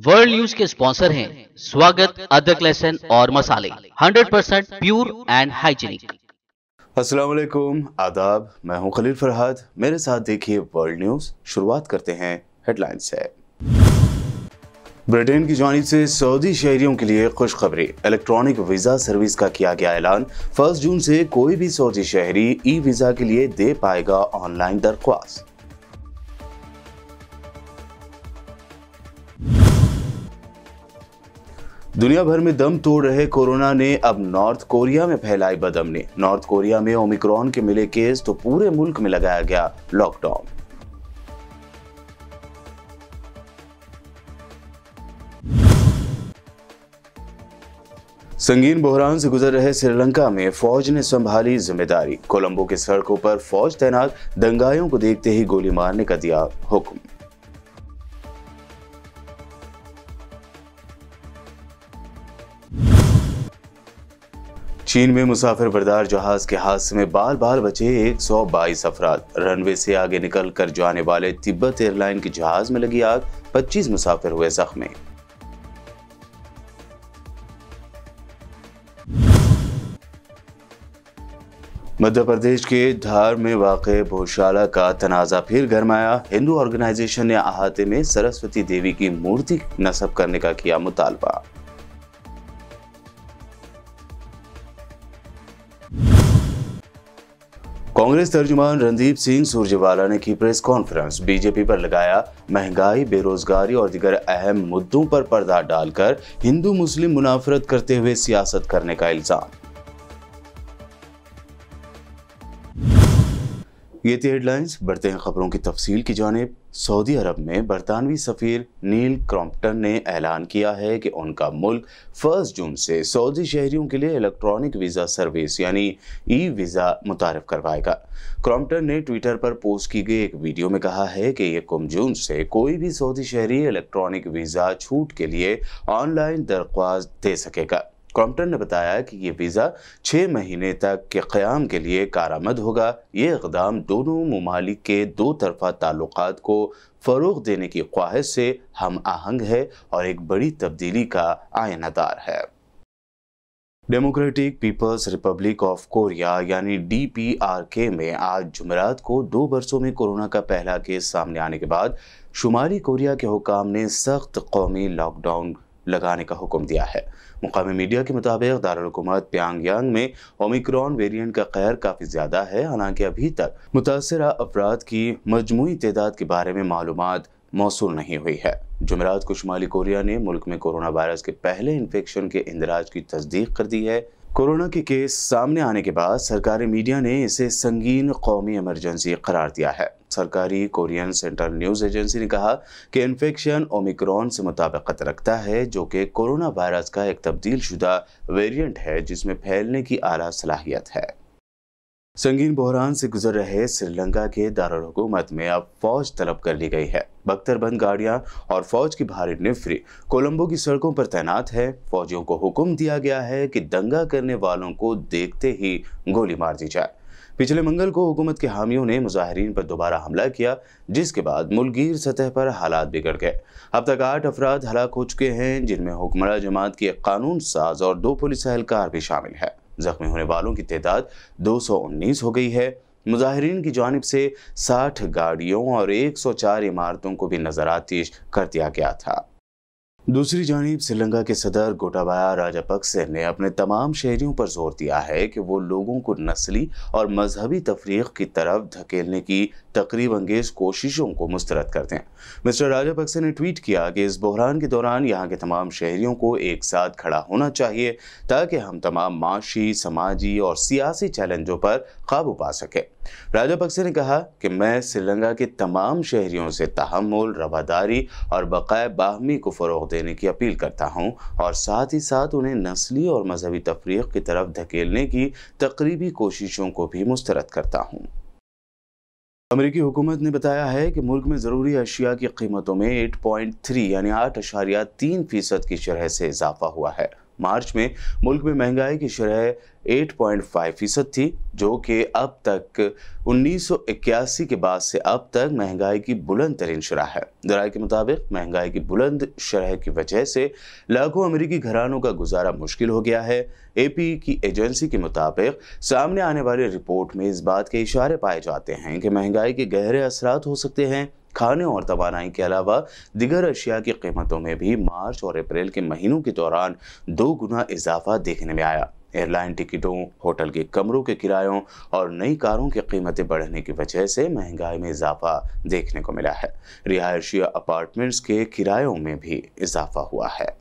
World news के sponsor हैं स्वागत, अदरक, लहसुन और मसाले 100% प्योर एंड हाइजीनिक। अस्सलाम वालेकुम, आदाब। मैं हूं खलील फरहाद। मेरे साथ देखिए वर्ल्ड न्यूज। शुरुआत करते हैं हेडलाइंस से। ब्रिटेन की जानिब से सऊदी शहरियों के लिए खुशखबरी। इलेक्ट्रॉनिक वीजा सर्विस का किया गया ऐलान। 1 जून से कोई भी सऊदी शहरी ई वीजा के लिए दे पाएगा ऑनलाइन दरख्वास्त। दुनिया भर में दम तोड़ रहे कोरोना ने अब नॉर्थ कोरिया में फैलाई बदअमनी। नॉर्थ कोरिया में ओमिक्रॉन के मिले केस तो पूरे मुल्क में लगाया गया लॉकडाउन। संगीन बहरान से गुजर रहे श्रीलंका में फौज ने संभाली जिम्मेदारी। कोलंबो की सड़कों पर फौज तैनात, दंगाइयों को देखते ही गोली मारने का दिया हुक्म। चीन में मुसाफिर बरदार जहाज के हादसे में बाल बाल बचे 122 अफराद। रनवे से आगे निकल कर जाने वाले तिब्बत एयरलाइन के जहाज में लगी आग, 25 मुसाफिर हुए जख्मी। मध्य प्रदेश के धार में वाक़े भोजशाला का तनाज़ा फिर गरमाया। हिंदू ऑर्गेनाइजेशन ने अहाते में सरस्वती देवी की मूर्ति नस्ब करने का किया मुतालबा। कांग्रेस तर्जुमान रणदीप सिंह सुरजेवाला ने की प्रेस कॉन्फ्रेंस। बीजेपी पर लगाया महंगाई, बेरोजगारी और दीगर अहम मुद्दों पर पर्दा डालकर हिंदू मुस्लिम मुनाफरत करते हुए सियासत करने का इल्जाम। ये थी हेडलाइंस। बढ़ते हैं खबरों की तफसील की जानिब। सऊदी अरब में बरतानवी सफीर नील क्रॉम्पटन ने ऐलान किया है कि उनका मुल्क 1 जून से सऊदी शहरियों के लिए इलेक्ट्रॉनिक वीज़ा सर्विस यानी ई वीज़ा मुतारिफ करवाएगा। क्रॉम्पटन ने ट्विटर पर पोस्ट की गई एक वीडियो में कहा है कि 1 जून से कोई भी सऊदी शहरी इलेक्ट्रॉनिक वीज़ा छूट के लिए ऑनलाइन दरख्वास्त दे सकेगा। क्रॉम्पटन ने बताया कि ये वीज़ा 6 महीने तक के क़याम के लिए कारआमद होगा। ये इक़दाम दोनों ममालिक के दो तरफ़ा ताल्लुक़ात को फ़रोग़ देने की ख्वाहिश से हम आहंग है और एक बड़ी तब्दीली का आयनादार है। Democratic People's Republic of Korea यानी DPRK में आज जुमेरात को 2 बरसों में कोरोना का पहला केस सामने आने के बाद शुमाली कोरिया के हुकाम ने सख्त कौमी लॉकडाउन लगाने का हुक्म दिया है। मुकामी मीडिया के मुताबिक दारुल-हुकूमत प्योंगयांग में ओमिक्रॉन वेरिएंट का कहर काफ़ी ज़्यादा है। हालांकि अभी तक मुतासरा अफराद की मजमूई तादाद के बारे में मालूमात मौसूल नहीं हुई है। जुमेरात को शुमाली कोरिया ने मुल्क में कोरोना वायरस के पहले इन्फेक्शन के इंदराज की तस्दीक कर दी है। कोरोना के केस सामने आने के बाद सरकारी मीडिया ने इसे संगीन कौमी इमरजेंसी करार दिया है। सरकारी कोरियन सेंट्रल न्यूज़ एजेंसी ने कहा कि इन्फेक्शन ओमिक्रॉन से मुताबिकत रखता है, जो कि कोरोना वायरस का एक तब्दील शुदा वेरिएंट है जिसमें फैलने की आला सलाहियत है। संगीन बहरान से गुजर रहे श्रीलंका के दारुल हुकूमत में अब फौज तलब कर ली गई है। बख्तरबंद गाड़ियां और फौज की भारी निफरी कोलंबो की सड़कों पर तैनात है। फौजियों को हुक्म दिया गया है कि दंगा करने वालों को देखते ही गोली मार दी जाए। पिछले मंगल को हुकूमत के हामियों ने मुजाहिरीन पर दोबारा हमला किया, जिसके बाद मुल्कगीर सतह पर हालात बिगड़ गए। अब तक 8 अफराद हलाक हो चुके हैं, जिनमें हुक्मरान जमात की एक कानून साज और 2 पुलिस एहलकार भी शामिल है। जख्मी होने वालों की तादाद 219 हो गई है। मुजाहिरीन की जानिब से 60 गाड़ियों और 104 इमारतों को भी नजरातीश कर दिया गया था। दूसरी जानिब श्रीलंका के सदर गोटाबाया राजापक्से ने अपने तमाम शहरियों पर जोर दिया है कि वो लोगों को नस्ली और मजहबी तफरीक की तरफ धकेलने की तकरीब अंगेज कोशिशों को मुस्तरद कर दें। मिस्टर राजापक्से ने ट्वीट किया कि इस बहरान के दौरान यहाँ के तमाम शहरियों को एक साथ खड़ा होना चाहिए ताकि हम तमाम माशी, समाजी और सियासी चैलेंजों पर काबू पा सकें। राजापक्से ने कहा कि मैं श्रीलंका के तमाम शहरियों से तहम्मुल, रवादारी और बकाए बाहमी को फ़रोग़ देने की अपील करता हूँ और साथ ही साथ उन्हें नस्ली और मजहबी तफरीक की तरफ धकेलने की तकरीबी कोशिशों को भी मुस्तरद करता हूँ। अमेरिकी हुकूमत ने बताया है कि मुल्क में ज़रूरी अशिया की कीमतों में 8.3 यानी 8.3% की शरह से इजाफा हुआ है। मार्च में मुल्क में महंगाई की शरह 8.5% थी, जो कि अब तक 1981 के बाद से अब तक महंगाई की बुलंद तरीन शरह है। ज़राए के मुताबिक महंगाई की बुलंद शरह की वजह से लाखों अमेरिकी घरानों का गुजारा मुश्किल हो गया है। AP की एजेंसी के मुताबिक सामने आने वाली रिपोर्ट में इस बात के इशारे पाए जाते हैं कि महंगाई के गहरे असरात हो सकते हैं। खाने और तवानाई के अलावा दिगर अशिया की कीमतों में भी मार्च और अप्रैल के महीनों के दौरान 2 गुना इजाफा देखने में आया। एयरलाइन टिकटों, होटल के कमरों के किरायों और नई कारों की कीमतें बढ़ने की वजह से महंगाई में इजाफा देखने को मिला है। रिहायशी अपार्टमेंट्स के किरायों में भी इजाफा हुआ है।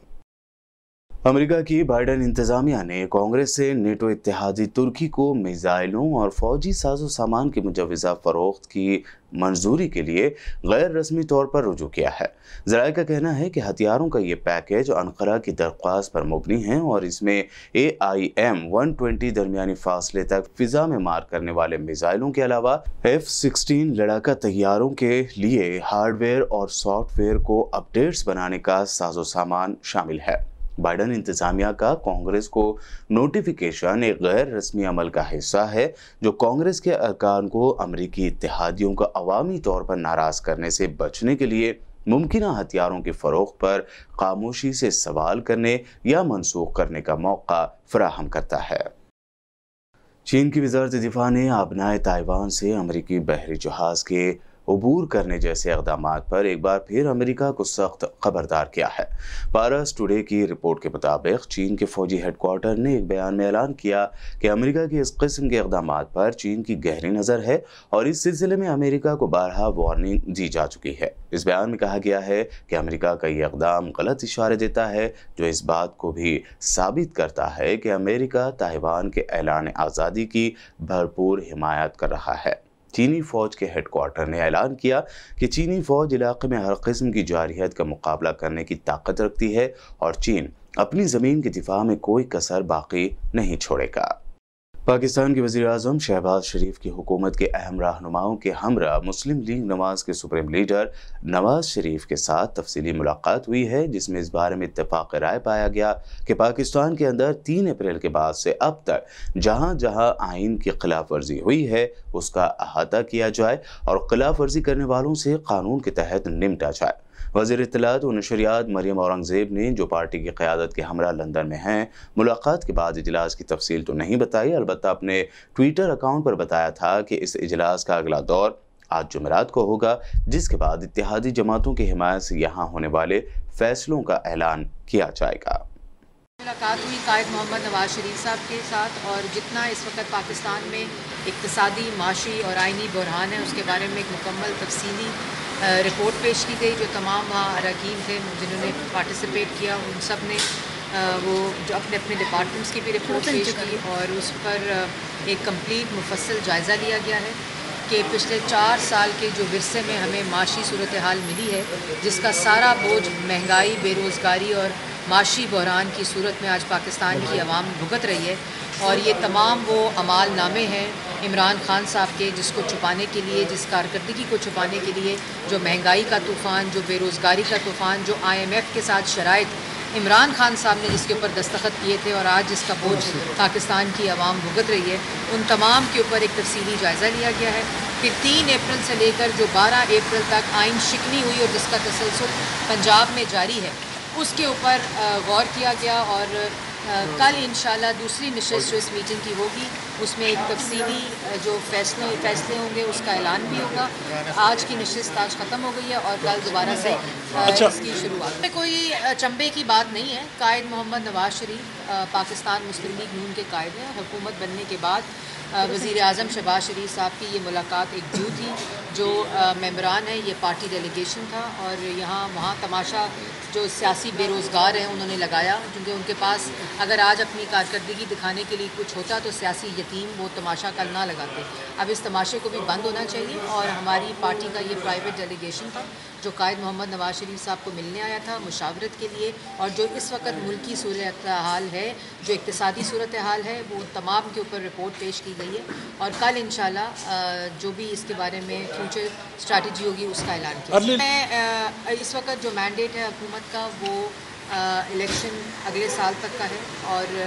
अमेरिका की बाइडेन इंतजामिया ने कांग्रेस से नेटो इत्तेहादी तुर्की को मिसाइलों और फौजी साजो सामान की मुजवजा फरोख्त की मंजूरी के लिए गैर रस्मी तौर पर रुजू किया है। ज़राए का कहना है कि हथियारों का ये पैकेज अनकरा की दरख्वास्त पर मुबनी है और इसमें AIM-120 दरमियानी फासले तक फिजा में मार करने वाले मिसाइलों के अलावा F-16 लड़ाका तैयारों के लिए हार्डवेयर और सॉफ्टवेयर को अपडेट्स बनाने का साजो सामान शामिल है। बाइडेन इंतजामिया का कांग्रेस को नोटिफिकेशन एक गैर रस्मी अमल का हिस्सा है, जो कांग्रेस के अरकान को अमरीकी इत्तेहादियों का अवामी तौर पर नाराज करने से बचने के लिए मुमकिना हथियारों की फरोख्त पर खामोशी से सवाल करने या मनसूख करने का मौका फराहम करता है। चीन की वजारत दिफा ने आबनाए ताइवान से अमरीकी बहरी जहाज के अबूर करने जैसे इक़दामात पर एक बार फिर अमेरिका को सख्त खबरदार किया है। पारस टुडे की रिपोर्ट के मुताबिक चीन के फौजी हेडक्वार्टर ने एक बयान में ऐलान किया कि अमेरिका के इस किस्म के इक़दामात पर चीन की गहरी नज़र है और इस सिलसिले में अमेरिका को बारहा वार्निंग दी जा चुकी है। इस बयान में कहा गया है कि अमेरिका का ये इक़दाम गलत इशारे देता है, जो इस बात को भी साबित करता है कि अमेरिका ताइवान के ऐलान आज़ादी की भरपूर हिमायत कर रहा है। चीनी फौज के हेडक्वार्टर ने ऐलान किया कि चीनी फौज इलाके में हर किस्म की जारहियत का मुकाबला करने की ताकत रखती है और चीन अपनी ज़मीन के दिफा में कोई कसर बाकी नहीं छोड़ेगा। पाकिस्तान के वज़ीर-ए-आज़म शहबाज शरीफ की हुकूमत के अहम रहनुमाओं के हमरा मुस्लिम लीग नवाज़ के सुप्रीम लीडर नवाज शरीफ के साथ तफसीली मुलाकात हुई है, जिसमें इस बारे में इत्तेफाक राय पाया गया कि पाकिस्तान के अंदर 3 अप्रैल के बाद से अब तक जहाँ जहाँ आइन की खिलाफ वर्जी हुई है उसका अहाता किया जाए और खिलाफ वर्जी करने वालों से कानून के तहत निपटा जाए। वज़ीर इत्तलात व नशरियात मरियम औरंगज़ेब ने, जो पार्टी की क़यादत के हमरा लंदन में हैं, मुलाकात के बाद इजलास की तफसील तो नहीं बताई, अलबत्ता अपने ट्विटर अकाउंट पर बताया था कि इस इजलास का अगला दौर आज जुमेरात को होगा, जिसके बाद इत्तेहादी जमातों की हिमायत से यहाँ होने वाले फैसलों का ऐलान किया जाएगा। मुलाकात हुई कायद मोहम्मद नवाज शरीफ साहब के साथ, और जितना इस वक्त पाकिस्तान में इक्तिसादी, माशी और आइनी बहरान है उसके बारे में एक मुकम्मल तफसीली रिपोर्ट पेश की गई। जो तमाम वहाँ अरकान थे जिन्होंने पार्टिसिपेट किया, उन सब ने वो जो अपने अपने डिपार्टमेंट्स की भी रिपोर्ट पेश की और उस पर एक कंप्लीट मुफस्सल जायज़ा लिया गया है कि पिछले 4 साल के जो विरसे में हमें माशी सूरत हाल मिली है, जिसका सारा बोझ महंगाई, बेरोज़गारी और माशी बहरान की सूरत में आज पाकिस्तान की आवाम भुगत रही है। और ये तमाम वो अमाल नामे हैं इमरान खान साहब के, जिसको छुपाने के लिए, जिस कारकर्दगी को छुपाने के लिए, जो महंगाई का तूफ़ान, जो बेरोज़गारी का तूफ़ान, जो IMF के साथ शराइत इमरान खान साहब ने जिसके ऊपर दस्तखत किए थे और आज जिसका बोझ पाकिस्तान की आवाम भुगत रही है, उन तमाम के ऊपर एक तफसीली जायज़ा लिया गया है। फिर 3 अप्रैल से लेकर जो 12 अप्रैल तक आइन शिकनी हुई और जिसका तसलसल पंजाब में जारी है, उसके ऊपर गौर किया गया। और कल इंशाल्लाह दूसरी नशिस्त जो इस मीटिंग की होगी उसमें एक तफसीली जो फैसले होंगे उसका ऐलान भी होगा। आज की नशिस्त आज ख़त्म हो गई है और कल दोबारा से इसकी शुरुआत। कोई चंबे की बात नहीं है। कायद मोहम्मद नवाज शरीफ पाकिस्तान मुस्लिम लीग नून के कायद हैं। हुकूमत बनने के बाद वज़ीर-ए-आज़म शहबाज शरीफ साहब की ये मुलाकात एक ड्यू थी। जो मेंबरान है ये पार्टी डेलीगेशन था और यहाँ वहाँ तमाशा जो सियासी बेरोज़गार हैं उन्होंने लगाया, क्योंकि उनके पास अगर आज अपनी कारकर्दगी दिखाने के लिए कुछ होता तो सियासी यतीम वो तमाशा कल ना लगाते। अब इस तमाशे को भी बंद होना चाहिए और हमारी पार्टी का ये प्राइवेट डेलीगेशन था जो कायद मोहम्मद नवाज शरीफ साहब को मिलने आया था मुशावरत के लिए। और जो इस वक्त मुल्की सूरत हाल है, जो इक्तिसादी सूरत हाल है, वो तमाम के ऊपर रिपोर्ट पेश की गई है और कल इंशाल्लाह जो भी इसके बारे में फ्यूचर स्ट्रैटेजी होगी उसका ऐलान किया। मैं इस वक्त जो मैंडेट है हुकूमत का वो इलेक्शन अगले साल तक का है और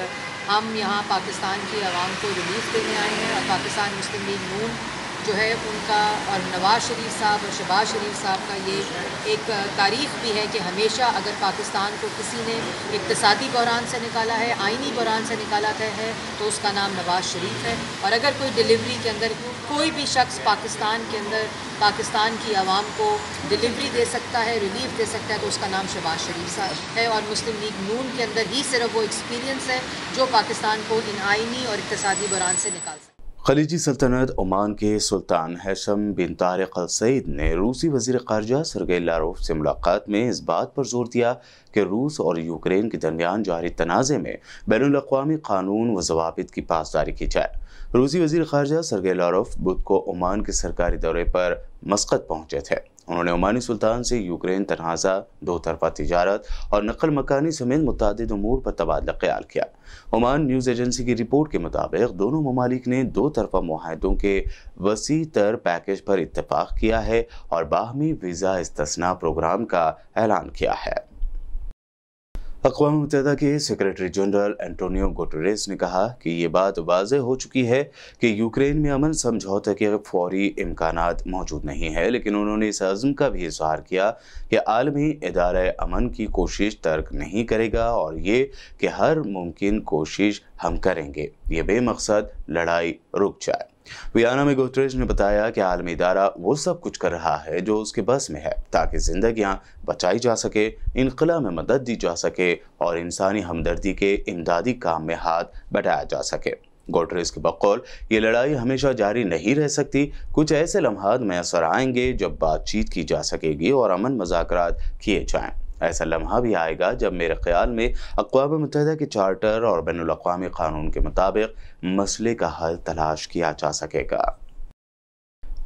हम यहाँ पाकिस्तान की आवाम को रिलीफ देने आए हैं और पाकिस्तान मुस्लिम लीग नून जो है उनका और नवाज़ शरीफ साहब और शहबाज शरीफ साहब का ये एक तारीख भी है कि हमेशा अगर पाकिस्तान को किसी ने इक़्तिसादी बहरान से निकाला है, आइनी बहरान से निकाला है तो उसका नाम नवाज़ शरीफ है। और अगर कोई डिलीवरी के अंदर कोई भी शख्स पाकिस्तान के अंदर पाकिस्तान की आवाम को डिलीवरी दे सकता है, रिलीफ दे सकता है तो उसका नाम शहबाज शरीफ साहब है। और मुस्लिम लीग नून के अंदर ही सिर्फ वो एक्सपीरियंस है जो पाकिस्तान को इन आइनी और इक़्तिसादी बहरान से निकाल सकता है। खलीजी सल्तनत ओमान के सुल्तान हैशम बिन तारिक अल सईद ने रूसी वज़ीर ख़ारजा सरगेई लारोव से मुलाकात में इस बात पर जोर दिया कि रूस और यूक्रेन के दरमियान जारी तनाज़े में बैनुल-अक़वामी क़ानून व ज़वाबित की पासदारी की जाए। रूसी वज़ीर ख़ारजा सरगेई लारोव बुध को ओमान के सरकारी दौरे पर मस्कत पहुँचे थे। उन्होंने ओमानी सुल्तान से यूक्रेन तनाज़ा, दो तरफ़ा तिजारत और नकल मकानी समेत मुतादिद उमूर पर तबादला ख्याल किया। ओमान न्यूज़ एजेंसी की रिपोर्ट के मुताबिक दोनों ममालिक ने दो तरफ़ा मुआहदों के वसी तर पैकेज पर इत्तफ़ाक़ किया है और बाहमी वीज़ा इस्तिस्ना प्रोग्राम का ऐलान किया है। अक़वाम मुत्तहिदा के सेक्रेटरी जनरल एंटोनियो गुटेरेस ने कहा कि ये बात वाज़ेह हो चुकी है कि यूक्रेन में अमन समझौते के फौरी इम्कानात मौजूद नहीं है, लेकिन उन्होंने इस अज़्म का भी इज़हार किया कि आलमी इदारा अमन की कोशिश तर्क नहीं करेगा और ये कि हर मुमकिन कोशिश हम करेंगे ये बेमकसद लड़ाई रुक जाए। वियना में गुटेरेस ने बताया कि आलमी इदारा वो सब कुछ कर रहा है जो उसके बस में है ताकि जिंदगियां बचाई जा सके, इनक़िला में मदद दी जा सके और इंसानी हमदर्दी के इमदादी काम में हाथ बढ़ाया जा सके। गुटेरेस के बकौल ये लड़ाई हमेशा जारी नहीं रह सकती। कुछ ऐसे लम्हात मैसर आएंगे जब बातचीत की जा सकेगी और अमन मुज़ाकरात किए जाएं। ऐसा लम्हा भी आएगा जब मेरे ख्याल में अक़वाम मुत्तहिदा के चार्टर और बैनुल-अक़वामी क़ानून के मुताबिक मसले का हल तलाश किया जा सकेगा।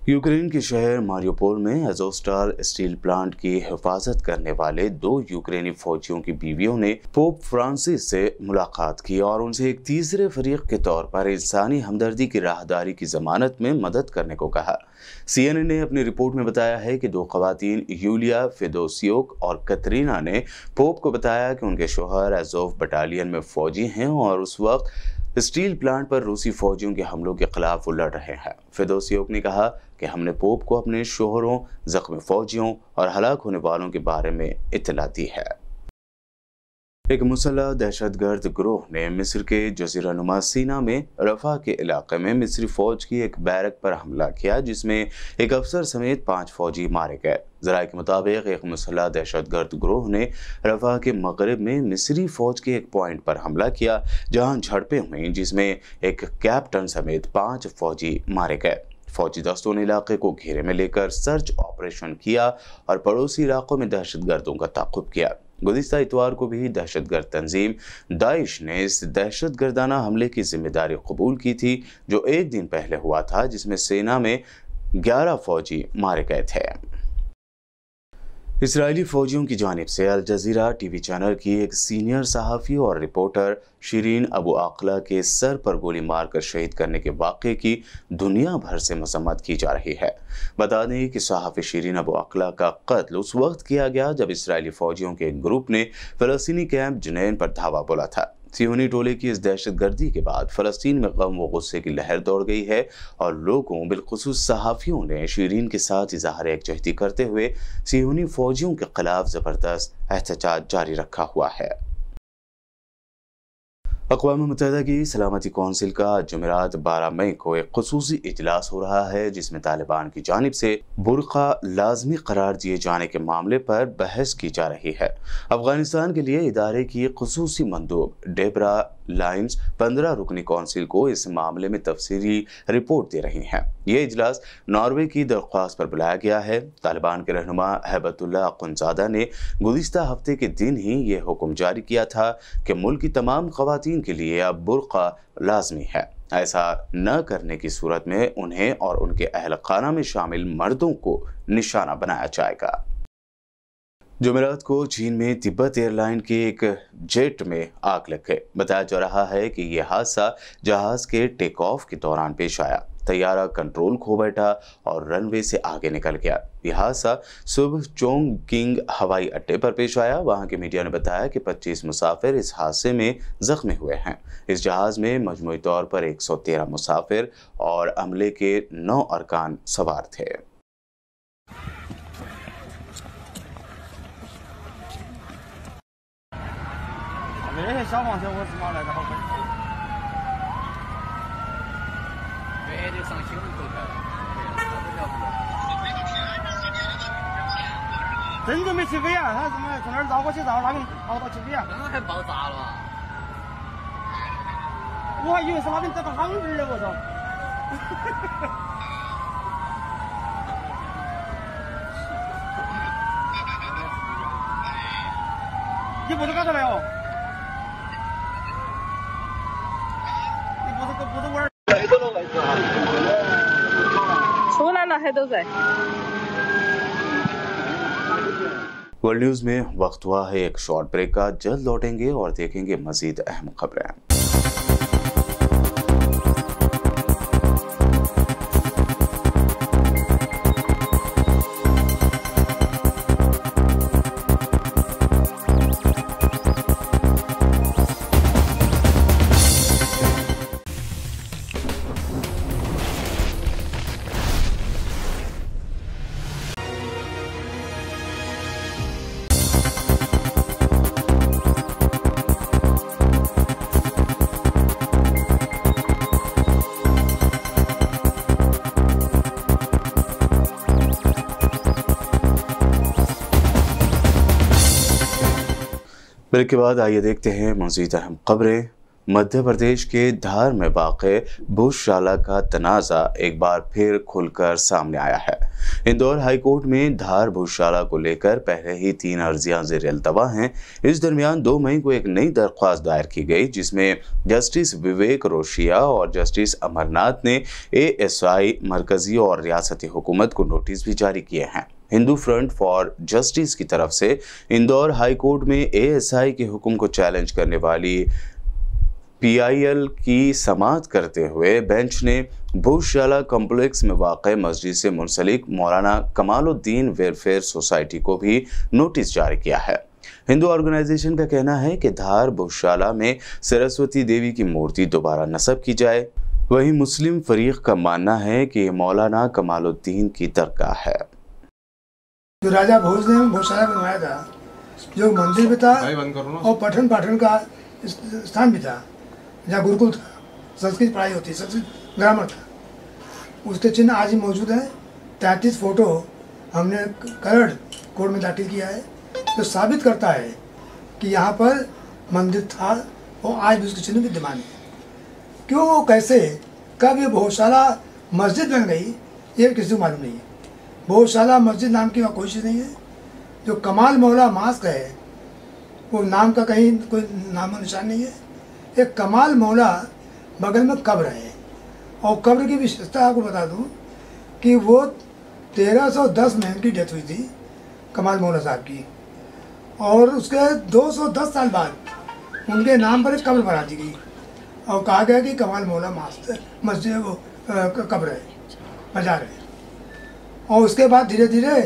यूक्रेन के शहर मारियोपोल में अज़ोस्टाल स्टील प्लांट की हिफाजत करने वाले दो यूक्रेनी फौजियों की बीवियों ने पोप फ्रांसिस से मुलाकात की और उनसे एक तीसरे फरीक के तौर पर इंसानी हमदर्दी की राहदारी की जमानत में मदद करने को कहा। CNN ने अपनी रिपोर्ट में बताया है कि दो खवातीन यूलिया फेदोसियोक और कतरीना ने पोप को बताया कि उनके शोहर अज़ोव बटालियन में फौजी हैं और उस वक्त स्टील प्लांट पर रूसी फौजियों के हमलों के खिलाफ वो लड़ रहे हैं। फेदोसियोक ने कहा कि हमने पोप को अपने शोहरों, जख्मी फौजियों और हलाक होने वालों के बारे में इत्तला दी है। एक मुसल्लह दहशतगर्द ग्रोह ने मिस्र के जज़ीरा नुमा सीना में रफ़ा के इलाके में मिस्री फ़ौज की एक बैरक पर हमला किया जिसमें एक अफसर समेत 5 फ़ौजी मारे गए। ज़राए के मुताबिक एक मुसल्लह दहशतगर्द ग्रोह ने रफ़ा के मगरिब में मिस्री फ़ौज के एक पॉइंट पर हमला किया जहां झड़पें हुईं जिसमें एक कैप्टन समेत 5 फ़ौजी मारे गए। फौजी दस्तों ने इलाके को घेरे में लेकर सर्च ऑपरेशन किया और पड़ोसी इलाकों में दहशतगर्दों का ताक़ुब किया। गुज़िश्ता इतवार को भी दहशतगर्द तंजीम दाइश ने इस दहशतगर्दाना हमले की जिम्मेदारी कबूल की थी जो एक दिन पहले हुआ था जिसमें सेना में 11 फौजी मारे गए थे। इसराइली फौजियों की जानिब से अल जज़ीरा टीवी चैनल की एक सीनियर सहाफ़ी और रिपोर्टर शिरीन अबू आकला के सर पर गोली मारकर शहीद करने के वाक़े की दुनिया भर से मज़म्मत की जा रही है। बता दें कि सहाफ़ी शिरीन अबू आकला का कत्ल उस वक्त किया गया जब इसराइली फौजियों के एक ग्रुप ने फ़लस्तीनी कैंप जुनैन पर धावा बोला था। सियोनी टोले की इस दहशतगर्दी के बाद फ़लस्तीन में गम व गुस्से की लहर दौड़ गई है और लोगों बिलखुसूस सहाफ़ियों ने शिरीन के साथ इज़हार यकजहती करते हुए सियोनी फौजियों के खिलाफ ज़बरदस्त एहतजाज जारी रखा हुआ है। अक़वाम मुत्तहिदा की सलामती कौंसिल का जुमेरात 12 मई को एक ख़ुसूसी इजलास हो रहा है जिसमें तालिबान की जानिब से बुर्का लाजमी करार दिए जाने के मामले पर बहस की जा रही है। अफगानिस्तान के लिए इदारे की ख़ुसूसी मंदूब डेबरा लाइन्स 15 रुकनी कौंसिल को इस मामले में तफसीली रिपोर्ट दे रही हैं। ये इजलास नॉर्वे की दरख्वास्त पर बुलाया गया है। तालिबान के रहनुमा हैबतुल्लाह अख़ुंज़ादा ने गुज़िश्ता हफ्ते के दिन ही ये हुक्म जारी किया था कि मुल्क की तमाम ख़वातीन के लिए अब बुर्का लाजमी है। ऐसा न करने की सूरत में उन्हें और उनके अहल खाना में शामिल मर्दों को निशाना बनाया जाएगा। जुमेरात को चीन में तिब्बत एयरलाइन के एक जेट में आग लग गई। बताया जा रहा है कि यह हादसा जहाज के टेक ऑफ के दौरान पेश आया। तैयारा कंट्रोल खो बैठा और रनवे से आगे निकल गया। यह हादसा सुबह चोंगकिंग हवाई अड्डे पर पेश आया। वहां की मीडिया ने बताया कि 25 मुसाफिर इस हादसे में जख्मी हुए हैं। इस जहाज में मजमूई तौर पर 113 मुसाफिर और अमले के 9 अरकान सवार थे।真就没起飞啊！他怎么从那儿绕过去，绕哪边绕到起飞啊？那还爆炸了！我还以为是那边得个航边呢，我操！你不是搞出来哦？你不是玩？出来了还都在。वर्ल्ड न्यूज में वक्त हुआ है एक शॉर्ट ब्रेक का। जल्द लौटेंगे और देखेंगे मजीद अहम खबरें। ब्रेक के बाद आइए देखते हैं मज़ीद अहम खबरें। मध्य प्रदेश के धार में वाक़े भोजशाला का तनाज़ा एक बार फिर खुलकर सामने आया है। इंदौर हाई कोर्ट में धार भोजशाला को लेकर पहले ही 3 अर्जियां ज़ेर-ए-इल्तवा हैं। इस दरमियान 2 मई को एक नई दरख्वास्त दायर की गई जिसमें जस्टिस विवेक रोशिया और जस्टिस अमरनाथ ने ASI मरकजी और रियासती हुकूमत को नोटिस भी जारी किए हैं। हिंदू फ्रंट फॉर जस्टिस की तरफ से इंदौर हाई कोर्ट में ASI के हुक्म को चैलेंज करने वाली PIL की समाअत करते हुए बेंच ने भोजशाला कॉम्प्लेक्स में वाक़े मस्जिद से मुंसलिक मौलाना कमालुद्दीन वेलफेयर सोसाइटी को भी नोटिस जारी किया है। हिंदू ऑर्गेनाइजेशन का कहना है कि धार भोजशाला में सरस्वती देवी की मूर्ति दोबारा नस्ब की जाए। वहीं मुस्लिम फरीक का मानना है कि मौलाना कमालुद्दीन की दरगाह है। जो राजा भोज ने भोजशाला बनवाया था, जो मंदिर भी था और पठन पाठन का स्थान भी था, जहाँ गुरुकुल था, संस्कृत पढ़ाई होती, संस्कृत ग्रामर था, उसके चिन्ह आज ही मौजूद है। 33 फोटो हमने कलर्ड कोर्ट में दाखिल किया है, जो साबित करता है कि यहाँ पर मंदिर था और आज भी उसके चिन्ह विद्यमान है। क्यों, कैसे, कब ये भोजशाला मस्जिद बन गई, ये किसी को मालूम नहीं है। भोजशाला मस्जिद नाम की वहाँ कोई चीज़ नहीं है। जो कमाल मौला मास्क है, वो नाम का कहीं कोई नामो निशान नहीं है। एक कमाल मौला बगल में कब्र है, और कब्र की विशेषता आपको बता दूं कि वो 1310 में उनकी डेथ हुई थी कमाल मौला साहब की, और उसके 210 साल बाद उनके नाम पर एक कब्र बना दी गई और कहा गया कि कमाल मौला मस्जिद वो कब्र है, मजार है। और उसके बाद धीरे धीरे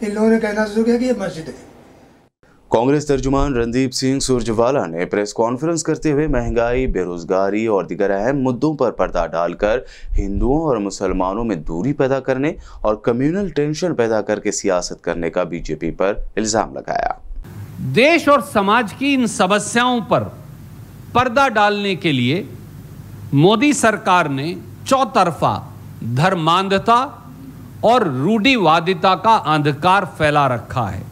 इन लोगों ने कहना शुरू किया कि ये मस्जिद है। कांग्रेस तर्जुमान रणदीप सिंह सुरजवाला ने प्रेस कॉन्फ्रेंस करते हुए महंगाई, बेरोजगारी और दीगर अहम मुद्दों पर पर्दा डालकर हिंदुओं और मुसलमानों में दूरी पैदा करने और कम्युनल टेंशन पैदा करके सियासत करने का बीजेपी पर इल्जाम लगाया। देश और समाज की इन समस्याओं पर पर्दा डालने के लिए मोदी सरकार ने चौतरफा धर्मांधता और रूढ़िवादिता का अंधकार फैला रखा है,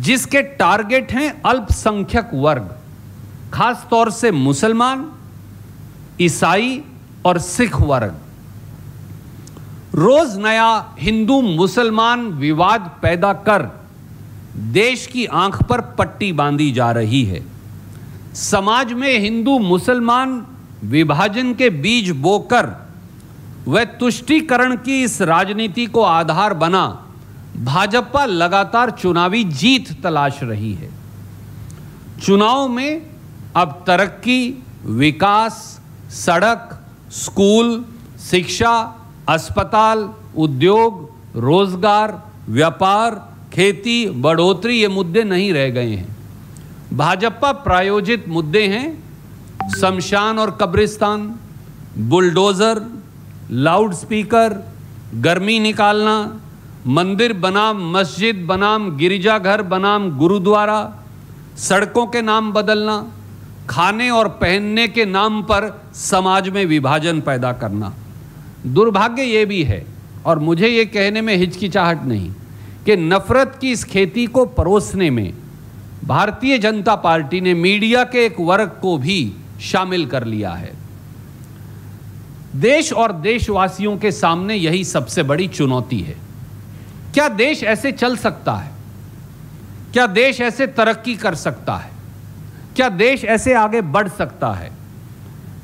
जिसके टारगेट हैं अल्पसंख्यक वर्ग, खास तौर से मुसलमान, ईसाई और सिख वर्ग। रोज नया हिंदू मुसलमान विवाद पैदा कर देश की आंख पर पट्टी बांधी जा रही है। समाज में हिंदू मुसलमान विभाजन के बीज बोकर व तुष्टीकरण की इस राजनीति को आधार बना भाजपा लगातार चुनावी जीत तलाश रही है। चुनाव में अब तरक्की, विकास, सड़क, स्कूल, शिक्षा, अस्पताल, उद्योग, रोजगार, व्यापार, खेती, बढ़ोतरी ये मुद्दे नहीं रह गए हैं। भाजपा प्रायोजित मुद्दे हैं शमशान और कब्रिस्तान, बुलडोजर, लाउडस्पीकर, गर्मी निकालना, मंदिर बनाम मस्जिद बनाम गिरजाघर बनाम गुरुद्वारा, सड़कों के नाम बदलना, खाने और पहनने के नाम पर समाज में विभाजन पैदा करना। दुर्भाग्य ये भी है, और मुझे ये कहने में हिचकिचाहट नहीं, कि नफरत की इस खेती को परोसने में भारतीय जनता पार्टी ने मीडिया के एक वर्ग को भी शामिल कर लिया है। देश और देशवासियों के सामने यही सबसे बड़ी चुनौती है। क्या देश ऐसे चल सकता है? क्या देश ऐसे तरक्की कर सकता है? क्या देश ऐसे आगे बढ़ सकता है?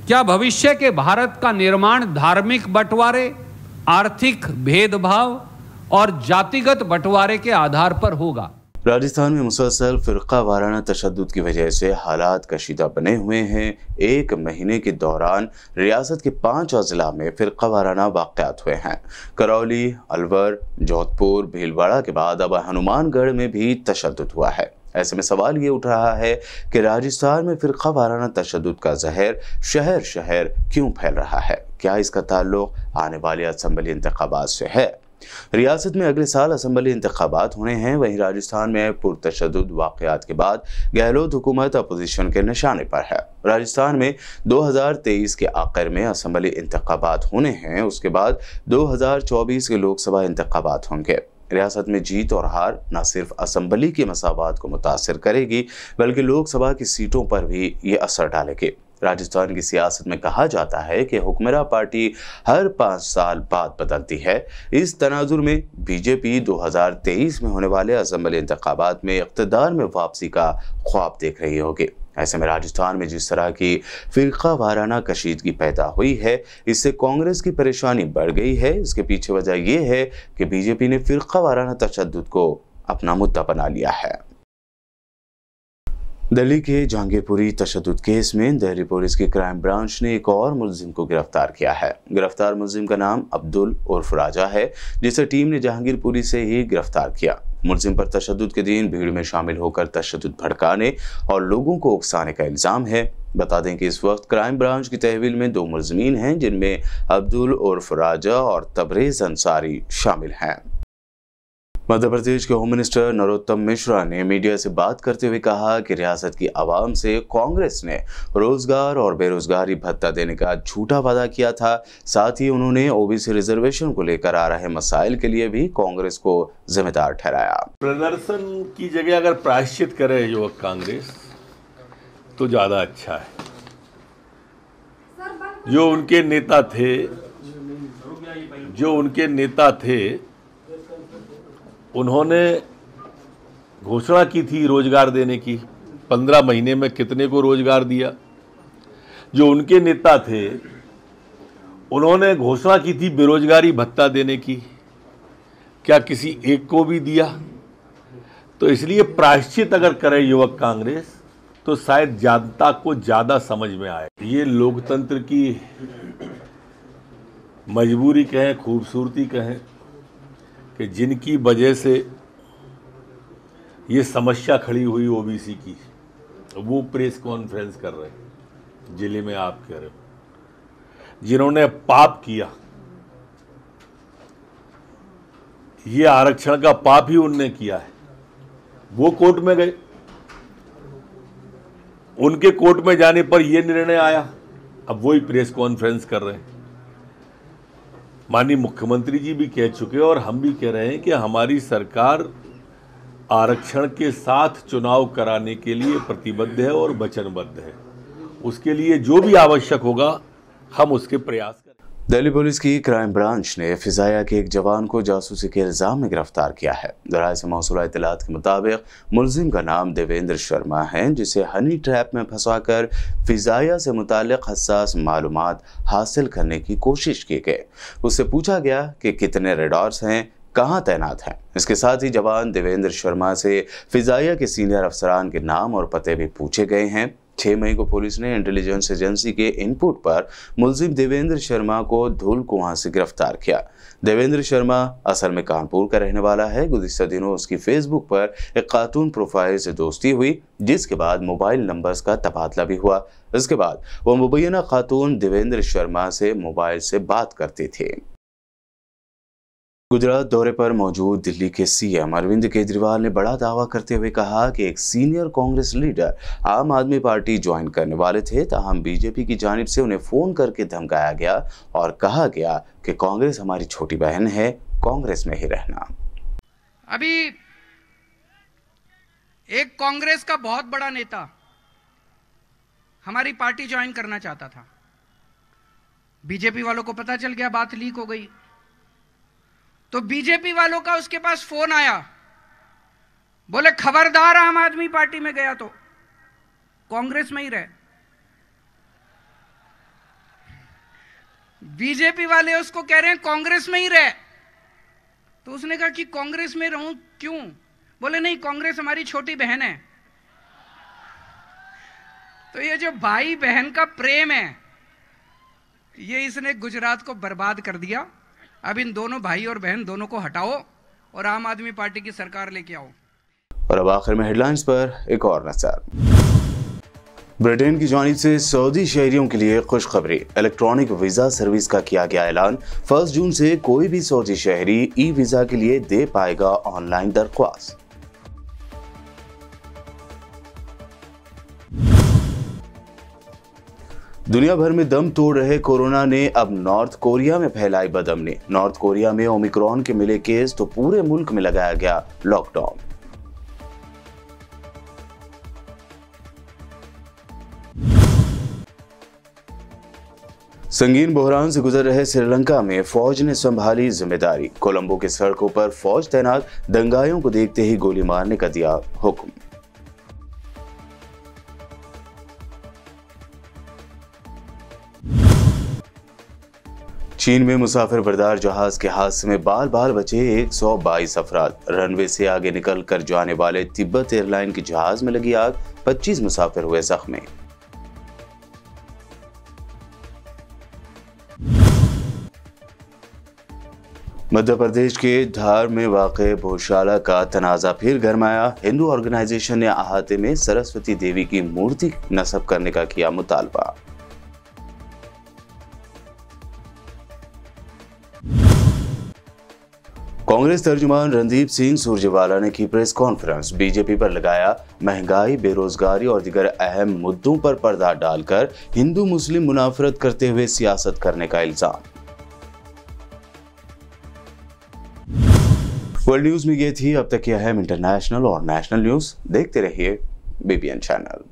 क्या भविष्य के भारत का निर्माण धार्मिक बंटवारे, आर्थिक भेदभाव और जातिगत बंटवारे के आधार पर होगा? राजस्थान में मुसलसल फिरका वाराना तशद्दुद की वजह से हालात कशीदा बने हुए हैं। एक महीने के दौरान रियासत के 5 अजला में फिरका वाराना वाक़यात हुए हैं। करौली, अलवर, जोधपुर, भीलवाड़ा के बाद अब हनुमानगढ़ में भी तशद्दुद हुआ है। ऐसे में सवाल ये उठ रहा है कि राजस्थान में फिरका वाराना तशद्दुद का जहर शहर शहर क्यों फैल रहा है? क्या इसका ताल्लुक आने वाले असेंबली इंतखाबात से है? रियासत में अगले साल असेंबली इंतखाबात होने हैं। वहीं राजस्थान में पुरतशद्दुद वाक़यात के बाद गहलोत हुकूमत अपोजिशन के निशाने पर है। राजस्थान में 2023 के आखिर में असेंबली इंतखाबात होने हैं। उसके बाद 2024 के लोकसभा इंतखाबात होंगे। रियासत में जीत और हार न सिर्फ असेंबली की मसावत को मुतासिर करेगी, बल्कि लोकसभा की सीटों पर भी ये असर डालेगी। राजस्थान की सियासत में कहा जाता है कि हुक्मरान पार्टी हर 5 साल बाद बदलती है। इस तनाजुर में बीजेपी 2023 में होने वाले असेंबली इंतखाबात में इक़्तिदार में वापसी का ख्वाब देख रही होगी। ऐसे में राजस्थान में जिस तरह की फिरका वाराना कशीदगी पैदा हुई है, इससे कांग्रेस की परेशानी बढ़ गई है। इसके पीछे वजह यह है कि बीजेपी ने फिरका वाराना तशद्दुद को अपना मुद्दा बना लिया है। दिल्ली के जहांगीरपुरी तशद्दुद केस में दिल्ली पुलिस की क्राइम ब्रांच ने एक और मुलजिम को गिरफ्तार किया है। गिरफ्तार मुलजिम का नाम अब्दुल उर्फ राजा है, जिसे टीम ने जहांगीरपुरी से ही गिरफ्तार किया। मुलजिम पर तशद्दुद के दिन भीड़ में शामिल होकर तशद्दुद भड़काने और लोगों को उकसाने का इल्ज़ाम है। बता दें कि इस वक्त क्राइम ब्रांच की तहवील में 2 मुलजिमीन हैं, जिनमें अब्दुल उर्फ राजा और तबरेज़ अंसारी शामिल हैं। मध्य प्रदेश के होम मिनिस्टर नरोत्तम मिश्रा ने मीडिया से बात करते हुए कहा कि रियासत की आवाम से कांग्रेस ने रोजगार और बेरोजगारी भत्ता देने का झूठा वादा किया था। साथ ही उन्होंने ओबीसी रिजर्वेशन को लेकर आ रहे मसाइल के लिए भी कांग्रेस को जिम्मेदार ठहराया। प्रदर्शन की जगह अगर प्रायश्चित करे युवक कांग्रेस तो ज्यादा अच्छा है। जो उनके नेता थे उन्होंने घोषणा की थी रोजगार देने की। 15 महीने में कितने को रोजगार दिया? जो उनके नेता थे उन्होंने घोषणा की थी बेरोजगारी भत्ता देने की, क्या किसी एक को भी दिया? तो इसलिए प्रायश्चित अगर करे युवक कांग्रेस तो शायद जनता को ज्यादा समझ में आए। ये लोकतंत्र की मजबूरी कहें, खूबसूरती कहें, कि जिनकी वजह से ये समस्या खड़ी हुई ओबीसी की, वो प्रेस कॉन्फ्रेंस कर रहे हैं। जिले में आप कह रहे हो जिन्होंने पाप किया, ये आरक्षण का पाप ही उनने किया है, वो कोर्ट में गए। उनके कोर्ट में जाने पर यह निर्णय आया, अब वही प्रेस कॉन्फ्रेंस कर रहे हैं। माननीय मुख्यमंत्री जी भी कह चुके और हम भी कह रहे हैं कि हमारी सरकार आरक्षण के साथ चुनाव कराने के लिए प्रतिबद्ध है और वचनबद्ध है। उसके लिए जो भी आवश्यक होगा हम उसके प्रयास करें। दिल्ली पुलिस की क्राइम ब्रांच ने फिजाया के एक जवान को जासूसी के इल्जाम में गिरफ्तार किया है। दराये से मौसूला इत्तलात के मुताबिक मुलजिम का नाम देवेंद्र शर्मा है, जिसे हनी ट्रैप में फंसाकर फिजाया से मुतालिक हसास मालूमात हासिल करने की कोशिश की गई। उससे पूछा गया कि कितने रेडार्स हैं, कहां तैनात हैं। इसके साथ ही जवान देवेंद्र शर्मा से फिजाया के सीनियर अफसरान के नाम और पते भी पूछे गए हैं। 6 मई को पुलिस ने इंटेलिजेंस एजेंसी के इनपुट पर मुलजिम देवेंद्र शर्मा को धूलकुआं से गिरफ्तार किया। देवेंद्र शर्मा असल में कानपुर का रहने वाला है। गुज़िश्ता दिनों उसकी फेसबुक पर एक खातून प्रोफाइल से दोस्ती हुई, जिसके बाद मोबाइल नंबर्स का तबादला भी हुआ। इसके बाद वो मुबैना खातून देवेंद्र शर्मा से मोबाइल से बात करती थी। गुजरात दौरे पर मौजूद दिल्ली के सीएम अरविंद केजरीवाल ने बड़ा दावा करते हुए कहा कि एक सीनियर कांग्रेस लीडर आम आदमी पार्टी ज्वाइन करने वाले थे, ताहम बीजेपी की जानिब से उन्हें फोन करके धमकाया गया और कहा गया कि कांग्रेस हमारी छोटी बहन है, कांग्रेस में ही रहना। अभी एक कांग्रेस का बहुत बड़ा नेता हमारी पार्टी ज्वाइन करना चाहता था। बीजेपी वालों को पता चल गया, बात लीक हो गई, तो बीजेपी वालों का उसके पास फोन आया, बोले खबरदार आम आदमी पार्टी में गया तो कांग्रेस में ही रहे। बीजेपी वाले उसको कह रहे हैं कांग्रेस में ही रहे, तो उसने कहा कि कांग्रेस में रहूं क्यों? बोले नहीं, कांग्रेस हमारी छोटी बहन है। तो ये जो भाई बहन का प्रेम है, ये इसने गुजरात को बर्बाद कर दिया। अब इन दोनों भाई और बहन दोनों को हटाओ और आम आदमी पार्टी की सरकार लेके आओ। और अब आखिर में हेडलाइंस पर एक और नजर। ब्रिटेन की जानिब से सऊदी शहरियों के लिए खुशखबरी, इलेक्ट्रॉनिक वीजा सर्विस का किया गया ऐलान। 1 जून से कोई भी सऊदी शहरी ई वीजा के लिए दे पाएगा ऑनलाइन दरख्वास्त। दुनिया भर में दम तोड़ रहे कोरोना ने अब नॉर्थ कोरिया में फैलाई बदअमनी। नॉर्थ कोरिया में ओमिक्रॉन के मिले केस तो पूरे मुल्क में लगाया गया लॉकडाउन। संगीन बहरान से गुजर रहे श्रीलंका में फौज ने संभाली जिम्मेदारी। कोलंबो की सड़कों पर फौज तैनात, दंगाइयों को देखते ही गोली मारने का दिया हुक्म। चीन में मुसाफिर बरदार जहाज के हादसे में बाल बाल बचे 122 अफराद। रनवे से आगे निकल कर जाने वाले तिब्बत एयरलाइन के जहाज में लगी आग, 25 मुसाफिर हुए जख्मी। मध्य प्रदेश के धार में वाक़े भोजशाला का तनाज़ा फिर गरमाया। हिंदू ऑर्गेनाइजेशन ने अहाते में सरस्वती देवी की मूर्ति नस्ब करने का किया मुतालबा। कांग्रेस तर्जुमान रणदीप सिंह सुरजेवाला ने की प्रेस कॉन्फ्रेंस। बीजेपी पर लगाया महंगाई, बेरोजगारी और दीगर अहम मुद्दों पर पर्दा डालकर हिंदू मुस्लिम मुनाफरत करते हुए सियासत करने का इल्जाम। वर्ल्ड न्यूज में ये थी अब तक की अहम इंटरनेशनल और नेशनल न्यूज। देखते रहिए BBN चैनल।